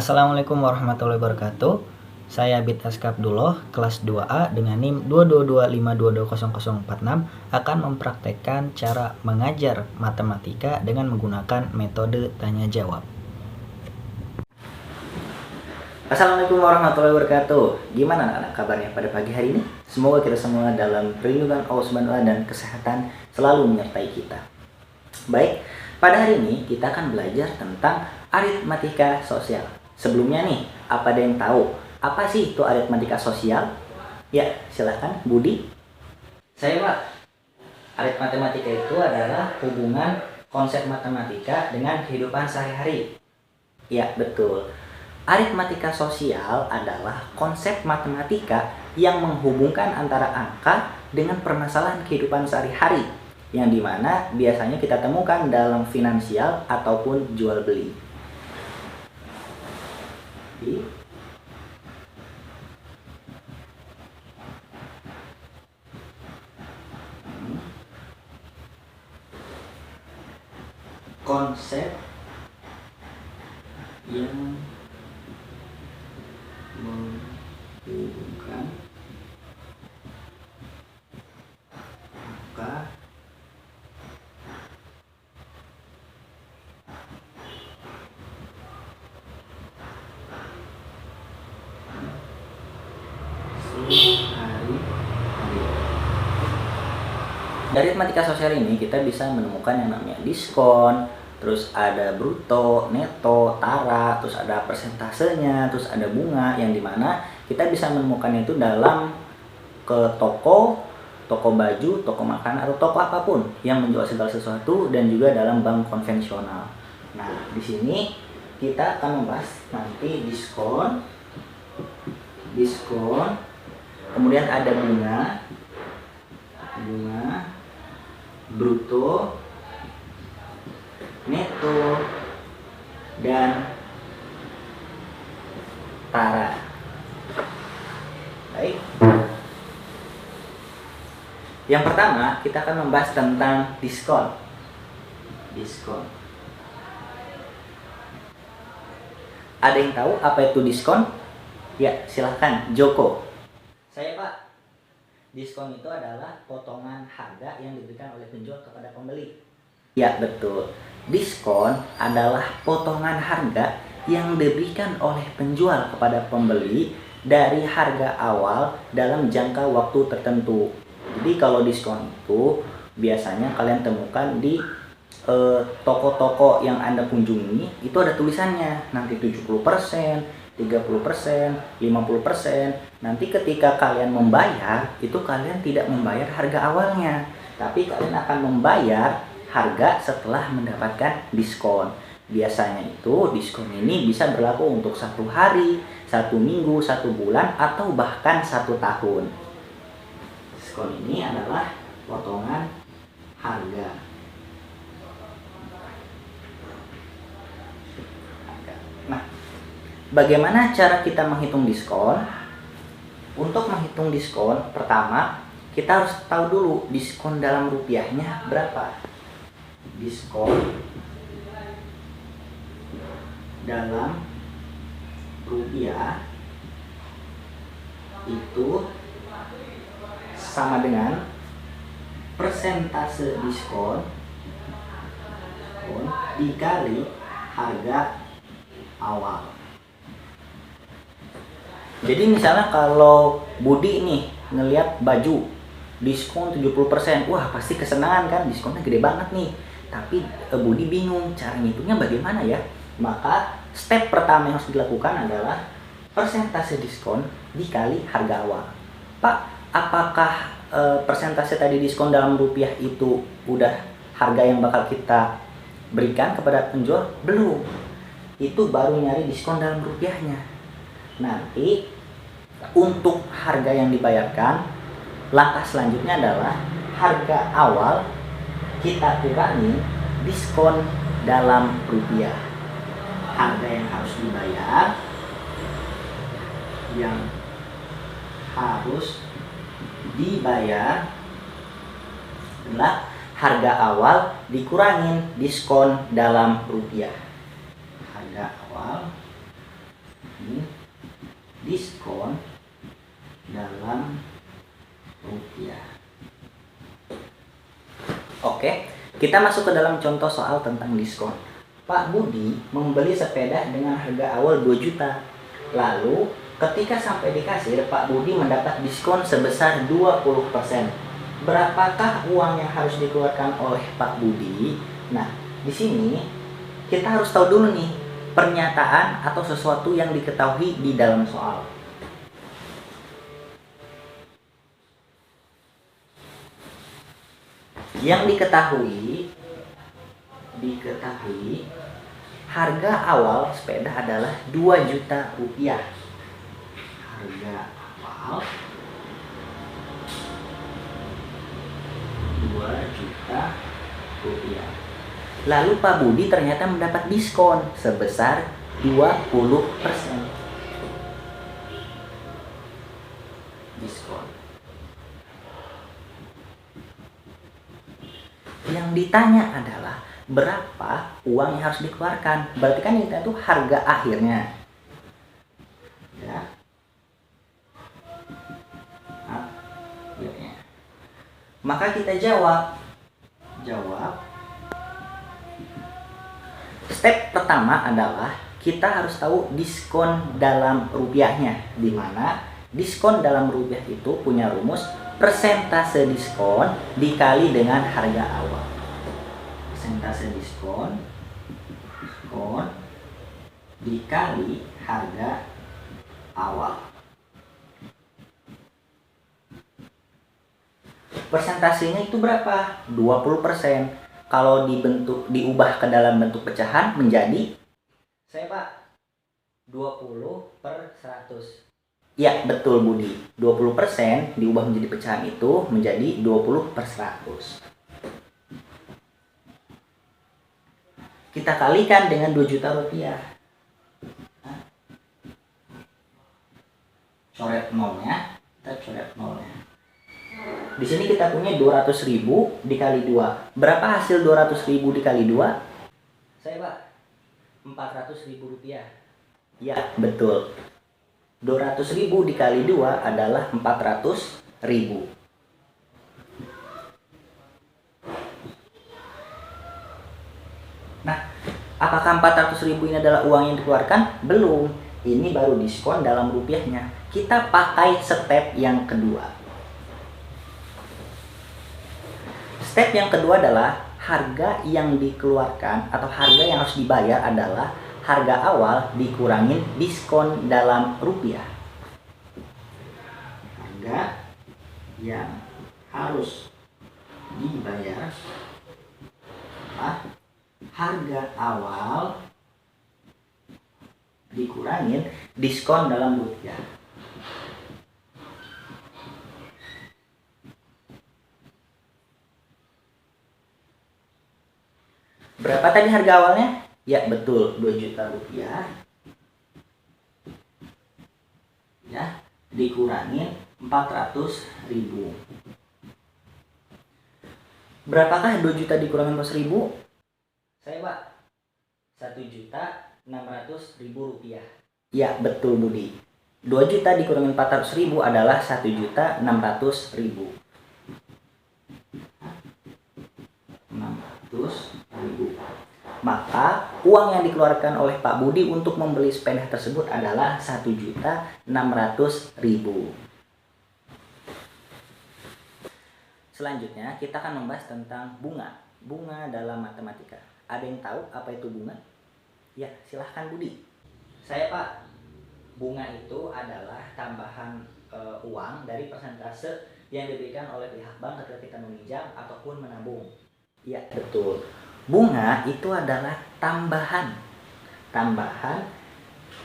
Assalamualaikum warahmatullahi wabarakatuh. Saya Bit Askabdullah, kelas 2A dengan NIM 22252200046 akan mempraktekkan cara mengajar matematika dengan menggunakan metode tanya jawab. Assalamualaikum warahmatullahi wabarakatuh. Gimana anak-anak kabarnya pada pagi hari ini? Semoga kita semua dalam perlindungan Allah Subhanahu wa Ta'ala dan kesehatan selalu menyertai kita. Baik, pada hari ini kita akan belajar tentang aritmatika sosial. Sebelumnya nih, apa ada yang tahu apa sih itu aritmatika sosial? Ya, silakan Budi. Saya Pak. Aritmatika itu adalah hubungan konsep matematika dengan kehidupan sehari-hari. Ya, betul. Aritmatika sosial adalah konsep matematika yang menghubungkan antara angka dengan permasalahan kehidupan sehari-hari, yang dimana biasanya kita temukan dalam finansial ataupun jual beli. Konsep yang menghubungkan angka Dari aritmatika sosial ini kita bisa menemukan yang namanya diskon, terus ada bruto, neto, tara, terus ada persentasenya, terus ada bunga, yang dimana kita bisa menemukannya itu dalam ke toko baju, toko makanan, atau toko apapun yang menjual segala sesuatu, dan juga dalam bank konvensional. Nah, di sini kita akan membahas nanti diskon, kemudian ada bunga, bruto, neto, dan tara. Baik. Yang pertama, kita akan membahas tentang diskon. Ada yang tahu apa itu diskon? Ya, silahkan Joko. Saya Pak. Diskon itu adalah potongan harga yang diberikan oleh penjual kepada pembeli. Ya, betul. Diskon adalah potongan harga yang diberikan oleh penjual kepada pembeli dari harga awal dalam jangka waktu tertentu. Jadi kalau diskon itu biasanya kalian temukan di toko-toko yang Anda kunjungi, itu ada tulisannya nanti 70%, 30%, 50%. Nanti ketika kalian membayar, itu kalian tidak membayar harga awalnya, tapi kalian akan membayar harga setelah mendapatkan diskon. Biasanya itu diskon ini bisa berlaku untuk 1 hari, 1 minggu, 1 bulan, atau bahkan 1 tahun. Diskon ini adalah potongan harga. Nah, bagaimana cara kita menghitung diskon? Untuk menghitung diskon, pertama kita harus tahu dulu diskon dalam rupiahnya berapa. Diskon dalam rupiah itu sama dengan persentase diskon dikali harga awal. Jadi misalnya kalau Budi nih ngelihat baju diskon 70%, wah pasti kesenangan kan, diskonnya gede banget nih. Tapi Budi bingung cara ngitungnya bagaimana ya. Maka step pertama yang harus dilakukan adalah persentase diskon dikali harga awal. Pak, apakah persentase tadi diskon dalam rupiah itu udah harga yang bakal kita berikan kepada penjual? Belum. Itu baru nyari diskon dalam rupiahnya. Nanti untuk harga yang dibayarkan, langkah selanjutnya adalah harga awal kita kurangi diskon dalam rupiah. Harga yang harus dibayar, adalah harga awal dikurangin diskon dalam rupiah. Harga awal diskon dalam rupiah. Oke, kita masuk ke dalam contoh soal tentang diskon. Pak Budi membeli sepeda dengan harga awal 2 juta. Lalu, ketika sampai di kasir, Pak Budi mendapat diskon sebesar 20%. Berapakah uang yang harus dikeluarkan oleh Pak Budi? Nah, di sini kita harus tahu dulu nih, pernyataan atau sesuatu yang diketahui di dalam soal. Yang diketahui harga awal sepeda adalah 2 juta rupiah. Harga awal 2 juta rupiah. Lalu Pak Budi ternyata mendapat diskon sebesar 20%. Diskon. Yang ditanya adalah berapa uang yang harus dikeluarkan. Berarti kan itu harga akhirnya. Ya. Akhirnya. Maka kita jawab. Step pertama adalah kita harus tahu diskon dalam rupiahnya, di mana diskon dalam rupiah itu punya rumus persentase diskon dikali dengan harga awal. Persentase diskon dikali harga awal. Persentasenya itu berapa? 20%. Kalau diubah ke dalam bentuk pecahan menjadi, saya Pak, 20/100. Ya, betul Budi. 20% diubah menjadi pecahan itu menjadi 20/100. Kita kalikan dengan 2 juta rupiah. Coret nolnya, kita coret nolnya. Di sini kita punya 200.000 dikali 2. Berapa hasil 200.000 dikali 2? Saya Pak, 400.000 rupiah. Ya, betul. 200.000 dikali 2 adalah 400.000. Nah, apakah 400.000 ini adalah uang yang dikeluarkan? Belum. Ini baru diskon dalam rupiahnya. Kita pakai step yang kedua. Step yang kedua adalah harga yang dikeluarkan atau harga yang harus dibayar adalah harga awal dikurangin diskon dalam rupiah. Harga yang harus dibayar adalah harga awal dikurangin diskon dalam rupiah. Berapa tadi harga awalnya? Ya, betul, 2 juta rupiah. Ya, dikurangin 400.000. Berapakah 2 juta dikurangin 400.000? Saya Pak, 1.600.000 rupiah. Ya, betul Budi. 2 juta dikurangin 400.000 adalah 1.600.000. 600.000. Maka uang yang dikeluarkan oleh Pak Budi untuk membeli sepeda tersebut adalah 1.600.000. Selanjutnya kita akan membahas tentang bunga. Bunga dalam matematika. Ada yang tahu apa itu bunga? Ya, silahkan Budi. Saya Pak, bunga itu adalah tambahan uang dari persentase yang diberikan oleh pihak bank ketika kita meminjam ataupun menabung. Ya, betul. Bunga itu adalah tambahan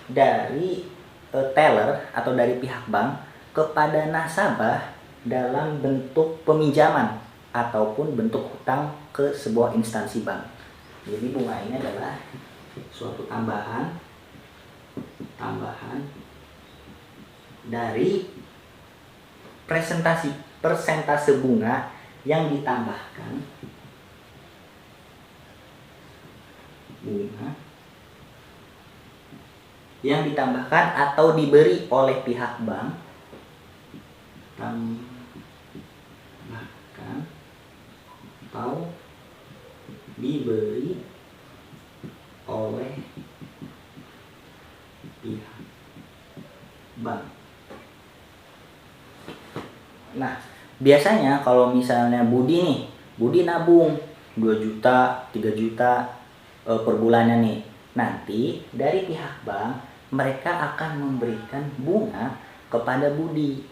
dari teller atau dari pihak bank kepada nasabah dalam bentuk peminjaman ataupun bentuk hutang ke sebuah instansi bank. Jadi bunga ini adalah suatu tambahan dari persentase bunga yang ditambahkan yang ditambahkan atau diberi oleh pihak bank, tambahkan atau diberi oleh pihak bank. Nah, biasanya kalau misalnya Budi nabung 2 juta, 3 juta per bulannya nih. Nanti dari pihak bank mereka akan memberikan bunga kepada Budi.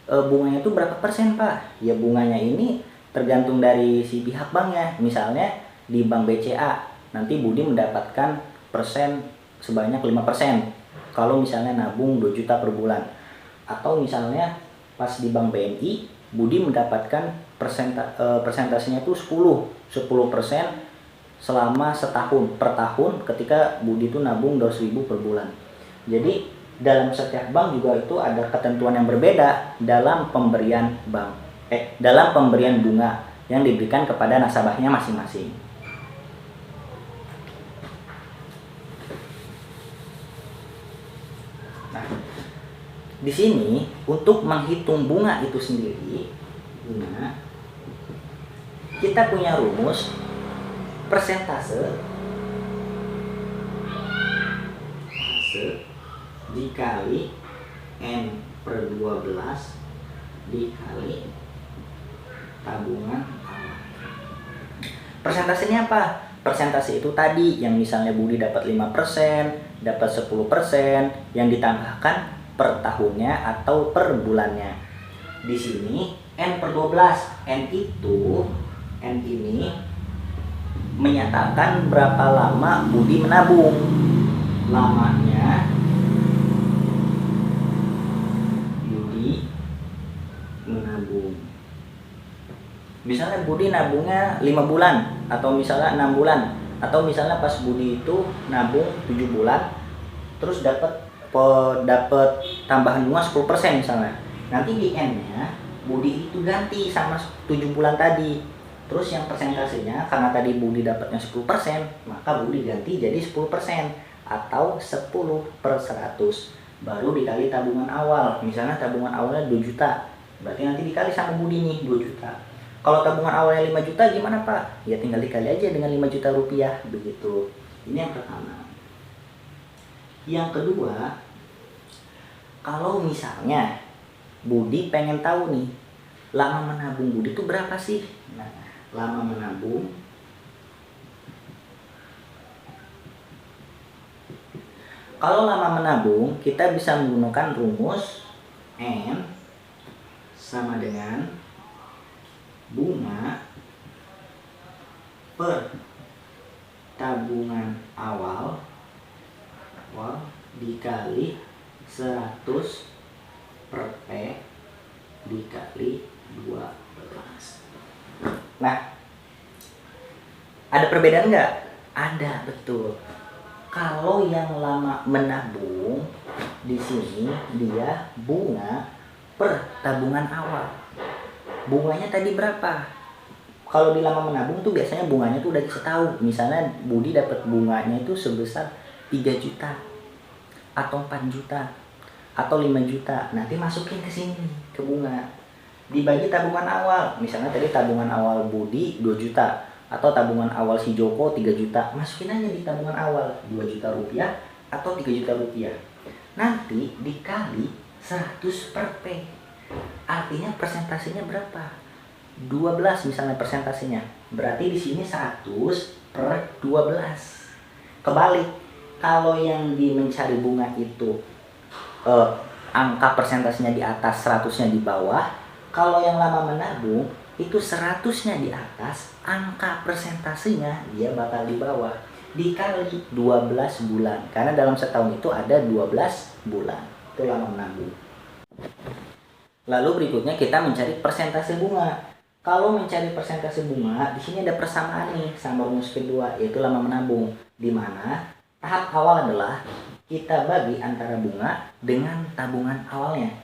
Bunganya itu berapa persen, Pak? Ya bunganya ini tergantung dari si pihak banknya. Misalnya di Bank BCA, nanti Budi mendapatkan persen sebanyak 5% kalau misalnya nabung 2 juta per bulan. Atau misalnya pas di Bank BNI, Budi mendapatkan persentasenya itu 10% selama setahun per tahun ketika Budi itu nabung 200.000 per bulan. Jadi dalam setiap bank juga itu ada ketentuan yang berbeda dalam pemberian dalam pemberian bunga yang diberikan kepada nasabahnya masing-masing. Nah, di sini untuk menghitung bunga itu sendiri, kita punya rumus persentase dikali N per 12 dikali tabungan awal. Persentasenya apa? Persentase itu tadi yang misalnya Budi dapat 5%, dapat 10%, yang ditambahkan per tahunnya atau per bulannya. Di sini N per 12, N ini menyatakan berapa lama Budi menabung. Lamanya Budi menabung. Misalnya Budi nabungnya 5 bulan, atau misalnya 6 bulan, atau misalnya pas Budi itu nabung 7 bulan, terus dapat tambahan bunga 10% misalnya. Nanti di N-nya Budi itu ganti sama 7 bulan tadi. Terus yang persentasenya, karena tadi Budi dapatnya 10%, maka Budi ganti jadi 10% atau 10/100. Baru dikali tabungan awal. Misalnya tabungan awalnya 2 juta. Berarti nanti dikali sama Budi nih 2 juta. Kalau tabungan awalnya 5 juta gimana, Pak? Ya tinggal dikali aja dengan 5 juta rupiah, begitu. Ini yang pertama. Yang kedua, kalau misalnya Budi pengen tahu nih, lama menabung Budi itu berapa sih? Nah, lama menabung kita bisa menggunakan rumus N sama dengan bunga per tabungan awal dikali 100 per P dikali 12. Nah, ada perbedaan nggak? Ada, betul. Kalau yang lama menabung, di sini dia bunga per tabungan awal. Bunganya tadi berapa? Kalau di lama menabung tuh biasanya bunganya tuh udah dikasih tahu. Misalnya Budi dapat bunganya itu sebesar 3 juta atau 4 juta atau 5 juta. Nanti masukin ke sini ke bunga. Dibagi tabungan awal. Misalnya tadi tabungan awal Budi 2 juta atau tabungan awal si Joko 3 juta. Masukin aja di tabungan awal 2 juta rupiah atau 3 juta rupiah. Nanti dikali 100 per P. Artinya persentasenya berapa? 12 misalnya persentasenya. Berarti di sini 100/12. Kebalik. Kalau yang mencari bunga itu angka persentasenya di atas, 100-nya di bawah. Kalau yang lama menabung itu 100-nya di atas, angka persentasenya dia bakal di bawah. Dikali 12 bulan. Karena dalam setahun itu ada 12 bulan. Itu lama menabung. Lalu berikutnya kita mencari persentase bunga. Kalau mencari persentase bunga, di sini ada persamaan nih sama rumus kedua, yaitu lama menabung. Di mana tahap awal adalah kita bagi antara bunga dengan tabungan awalnya.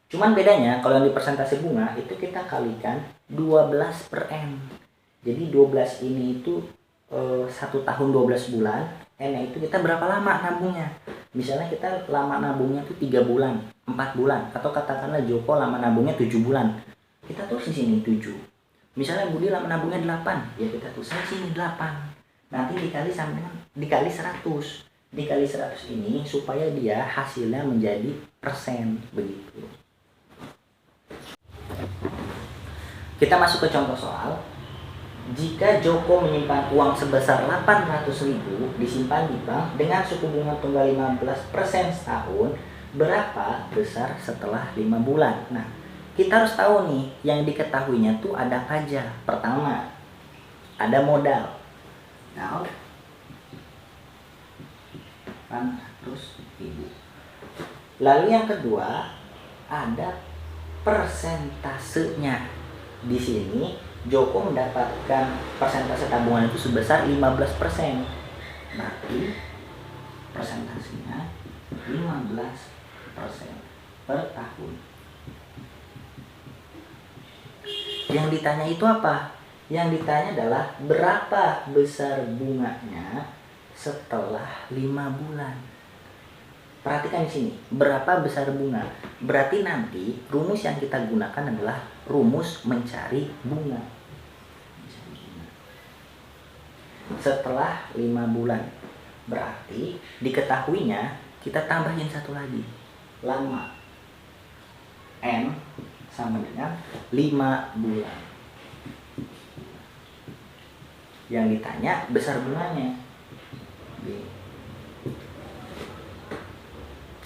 Cuman bedanya kalau yang di persentase bunga itu kita kalikan 12 per N. Jadi 12 ini itu 1 tahun 12 bulan. N itu kita berapa lama nabungnya. Misalnya kita lama nabungnya tuh 3 bulan, 4 bulan, atau katakanlah Joko lama nabungnya 7 bulan. Kita tulis di sini 7. Misalnya Budi lama nabungnya 8, ya kita tulis di sini 8. Nanti dikali sama dengan dikali 100. Dikali 100 ini supaya dia hasilnya menjadi persen begitu. Kita masuk ke contoh soal. Jika Joko menyimpan uang sebesar 800.000 disimpan di bank dengan suku bunga tunggal 15% setahun, berapa besar setelah 5 bulan? Nah, kita harus tahu nih, yang diketahuinya tuh ada apa aja. Pertama, ada modal. Nah, 800.000. Lalu yang kedua, ada persentasenya. Di sini Joko mendapatkan persentase tabungan itu sebesar 15%. Berarti persentasenya 15% per tahun. Yang ditanya itu apa? Yang ditanya adalah berapa besar bunganya setelah 5 bulan. Perhatikan di sini, berapa besar bunga. Berarti nanti rumus yang kita gunakan adalah rumus mencari bunga. Setelah 5 bulan. Berarti diketahuinya kita tambahin satu lagi. Lama. N sama dengan 5 bulan. Yang ditanya besar bunganya. B.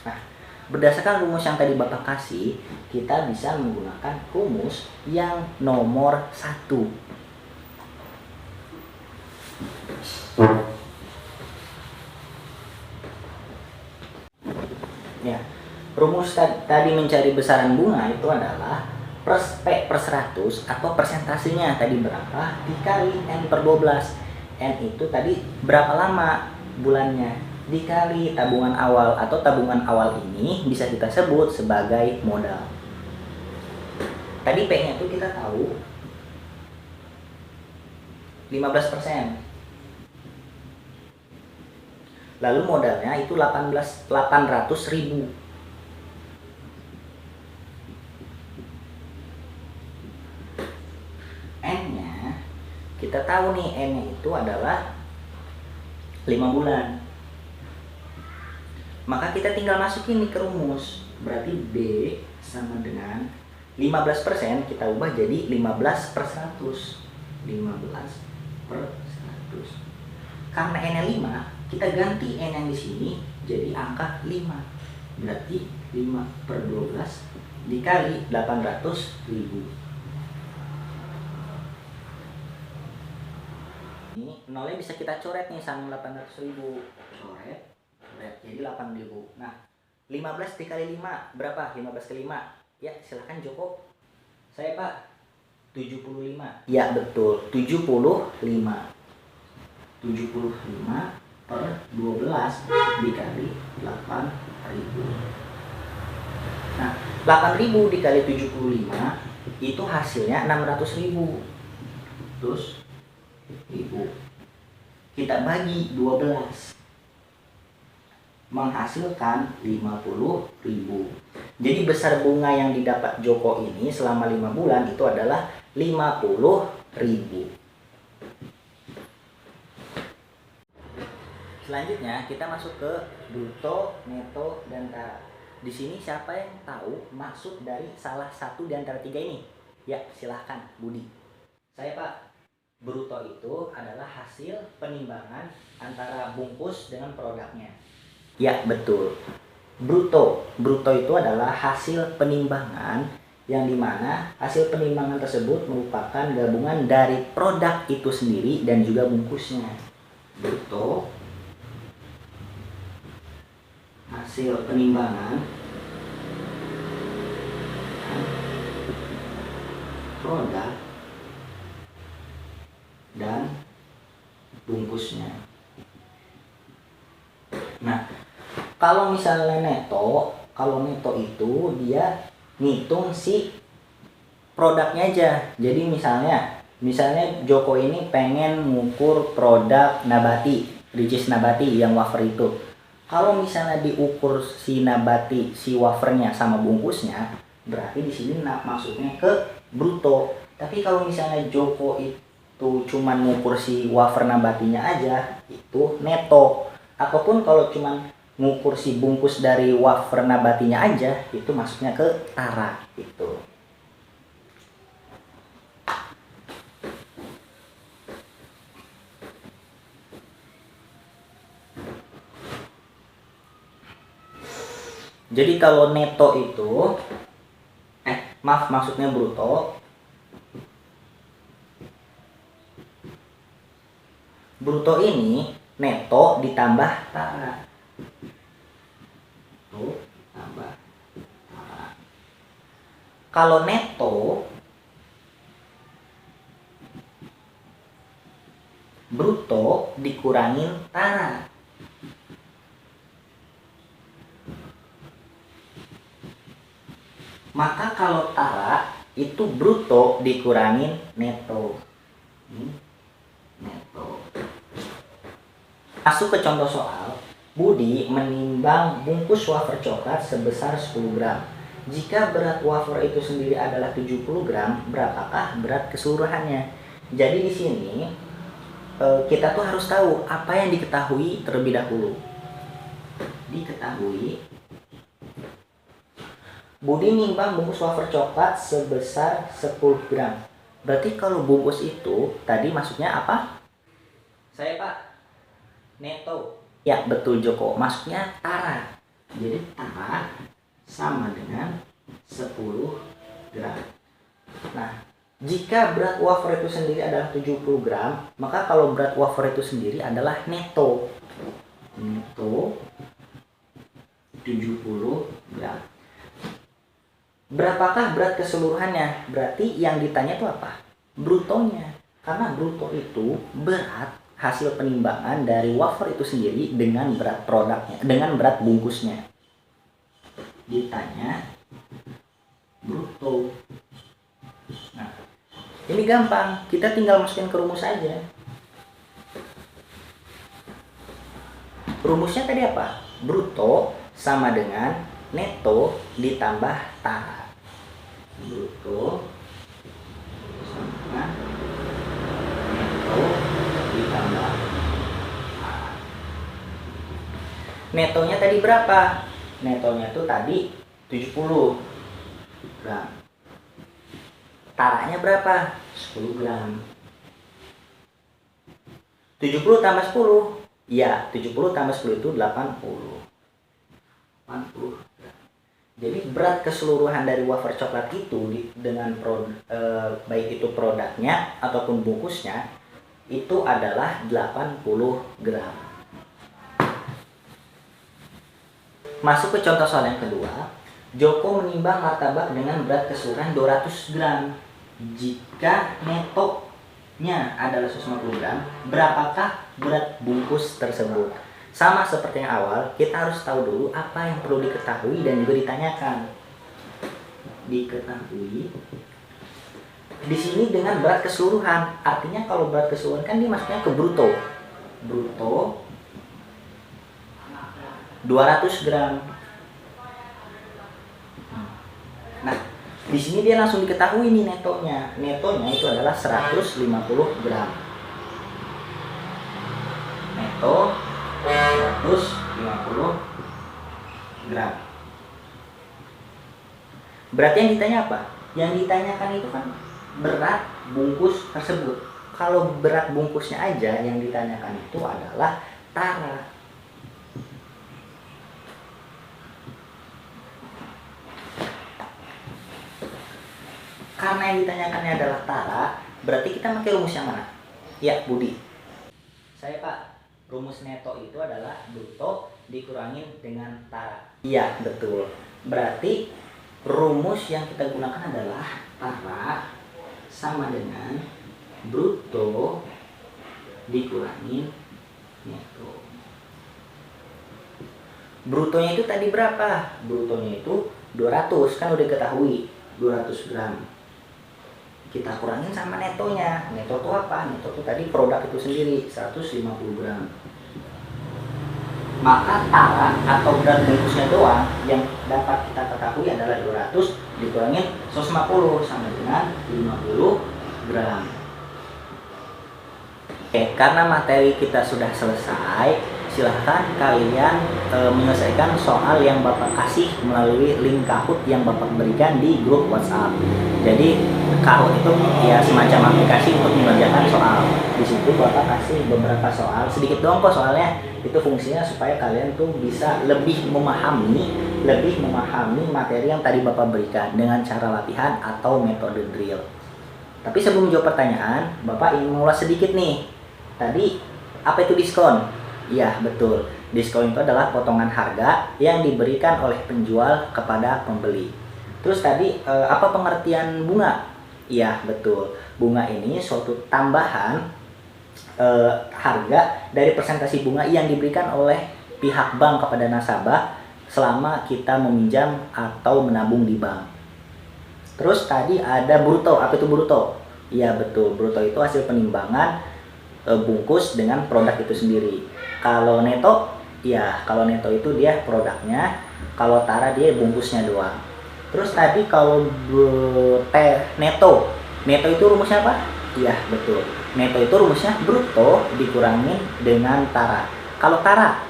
Nah, berdasarkan rumus yang tadi Bapak kasih, kita bisa menggunakan rumus yang nomor 1. Ya, rumus tadi mencari besaran bunga itu adalah P per 100 atau persentasenya tadi berapa dikali N per 12. N itu tadi berapa lama bulannya dikali tabungan awal, atau tabungan awal ini bisa kita sebut sebagai modal. Tadi P-nya itu kita tahu 15%. Lalu modalnya itu 800.000. N-nya kita tahu nih, N-nya itu adalah 5 bulan. Maka kita tinggal masukin nih ke rumus. Berarti B sama dengan 15% kita ubah jadi 15 per 100. 15 per 100. Karena N-nya 5, kita ganti N yang di sini jadi angka 5. Berarti 5 per 12 dikali 800.000. Ini nolnya bisa kita coret nih sama 800.000. Coret. Jadi 8.000. Nah, 15 dikali 5 berapa? 15 ke 5. Ya, silahkan Joko. Saya Pak, 75. Ya, betul. 75. 75 per 12 dikali 8.000. Nah, 8.000 dikali 75 itu hasilnya 600.000. Terus ribu kita bagi 12 menghasilkan 50.000. Jadi besar bunga yang didapat Joko ini selama 5 bulan itu adalah 50.000. Selanjutnya kita masuk ke bruto, neto, dan tara. Di sini siapa yang tahu maksud dari salah satu di antara 3 ini? Ya, silahkan Budi. Saya Pak. Bruto itu adalah hasil penimbangan antara bungkus dengan produknya. Ya, betul. Bruto itu adalah hasil penimbangan yang dimana hasil penimbangan tersebut merupakan gabungan dari produk itu sendiri dan juga bungkusnya. Bruto hasil penimbangan produk dan bungkusnya. Nah, kalau misalnya neto itu dia ngitung si produknya aja. Jadi misalnya Joko ini pengen mengukur produk nabati, Ricis Nabati yang wafer itu. Kalau misalnya diukur si nabati, si wafernya sama bungkusnya, berarti di sini maksudnya ke bruto. Tapi kalau misalnya Joko itu cuman ngukur si wafer nabatinya aja, itu neto. Ataupun kalau cuman ngukur si bungkus dari wafer nabatinya aja, itu maksudnya ke tara gitu. Jadi kalau neto itu maksudnya bruto. Bruto ini neto ditambah tara. Tuh, tambah tara. Kalau neto bruto dikurangin tara. Maka kalau tara itu bruto dikurangin neto. Neto. Masuk ke contoh soal. Budi menimbang bungkus wafer coklat sebesar 10 gram. Jika berat wafer itu sendiri adalah 70 gram, berapakah berat keseluruhannya? Jadi di sini kita tuh harus tahu apa yang diketahui terlebih dahulu. Diketahui Budi nimbang bungkus wafer coklat sebesar 10 gram. Berarti kalau bungkus itu tadi maksudnya apa? Saya Pak, neto. Ya betul Joko, maksudnya tara. Jadi tara sama dengan 10 gram. Nah, jika berat wafer itu sendiri adalah 70 gram, maka kalau berat wafer itu sendiri adalah neto. Neto 70 gram. Berapakah berat keseluruhannya? Berarti yang ditanya itu apa? Brutonya. Karena bruto itu berat hasil penimbangan dari wafer itu sendiri dengan berat produknya, dengan berat bungkusnya. Ditanya bruto. Nah, ini gampang. Kita tinggal masukin ke rumus aja. Rumusnya tadi apa? Bruto sama dengan neto ditambah tara. Bruto sama neto ditambah tara. Netonya tadi berapa? Netonya tuh tadi 70 gram. Taranya berapa? 10 gram. 70 tambah 10. Ya, 70 tambah 10 itu 80. 80 gram. Jadi berat keseluruhan dari wafer coklat itu dengan baik itu produknya ataupun bungkusnya itu adalah 80 gram. Masuk ke contoh soal yang kedua. Joko menimbang martabak dengan berat keseluruhan 200 gram. Jika netonya adalah 150 gram, berapakah berat bungkus tersebut? Sama seperti yang awal, kita harus tahu dulu apa yang perlu diketahui dan juga ditanyakan. Diketahui. Di sini dengan berat keseluruhan, artinya kalau berat keseluruhan kan dia masuknya ke bruto. Bruto 200 gram. Nah, di sini dia langsung diketahui nih netonya. Netonya itu adalah 150 gram. Neto 150 gram. Berarti yang ditanya apa? Yang ditanyakan itu kan berat bungkus tersebut. Kalau berat bungkusnya aja yang ditanyakan itu adalah tara. Karena yang ditanyakannya adalah tara, berarti kita pakai rumus yang mana? Ya, Budi. Saya Pak, rumus neto itu adalah bruto dikurangin dengan tara. Iya, betul. Berarti rumus yang kita gunakan adalah tara sama dengan bruto dikurangin neto. Brutonya itu tadi berapa? Brutonya itu 200, kan udah ketahui 200 gram. Kita kurangin sama netonya. Neto itu apa? Neto itu tadi produk itu sendiri 150 gram. Maka tara atau berat bungkusnya doang yang dapat kita ketahui adalah 200 dikurangin 150 sama dengan 50 gram. Oke, karena materi kita sudah selesai, silahkan kalian menyelesaikan soal yang Bapak kasih melalui link Kahoot yang Bapak berikan di grup WhatsApp. Jadi Kahoot itu ya semacam aplikasi untuk mengerjakan soal. Di situ Bapak kasih beberapa soal, sedikit doang kok soalnya. Itu fungsinya supaya kalian tuh bisa lebih memahami materi yang tadi Bapak berikan dengan cara latihan atau metode drill. Tapi sebelum jawab pertanyaan, Bapak ingin mengulas sedikit nih. Tadi apa itu diskon? Iya, betul. Diskon itu adalah potongan harga yang diberikan oleh penjual kepada pembeli. Terus tadi apa pengertian bunga? Iya, betul. Bunga ini suatu tambahan harga dari presentasi bunga yang diberikan oleh pihak bank kepada nasabah selama kita meminjam atau menabung di bank. Terus tadi ada bruto. Apa itu bruto? Iya, betul. Bruto itu hasil penimbangan bungkus dengan produk itu sendiri. Kalau neto, ya kalau neto itu dia produknya, kalau tara dia bungkusnya doang. Terus tadi kalau neto itu rumusnya apa? Iya, betul. Neto itu rumusnya bruto dikurangin dengan tara. Kalau tara,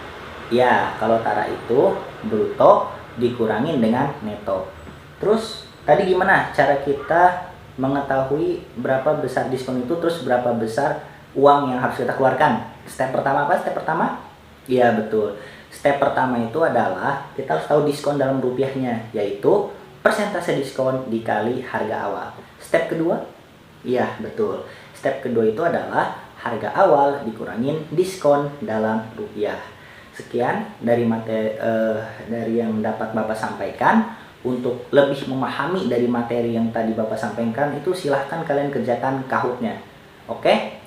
ya kalau tara itu bruto dikurangin dengan neto. Terus tadi gimana cara kita mengetahui berapa besar diskon itu, terus berapa besar uang yang harus kita keluarkan? Step pertama apa? Step pertama? Iya, betul. Step pertama itu adalah kita harus tahu diskon dalam rupiahnya, yaitu persentase diskon dikali harga awal. Step kedua? Iya, betul. Step kedua itu adalah harga awal dikurangin diskon dalam rupiah. Sekian dari dari yang dapat Bapak sampaikan. Untuk lebih memahami dari materi yang tadi Bapak sampaikan itu silahkan kalian kerjakan Kahoot-nya. Oke?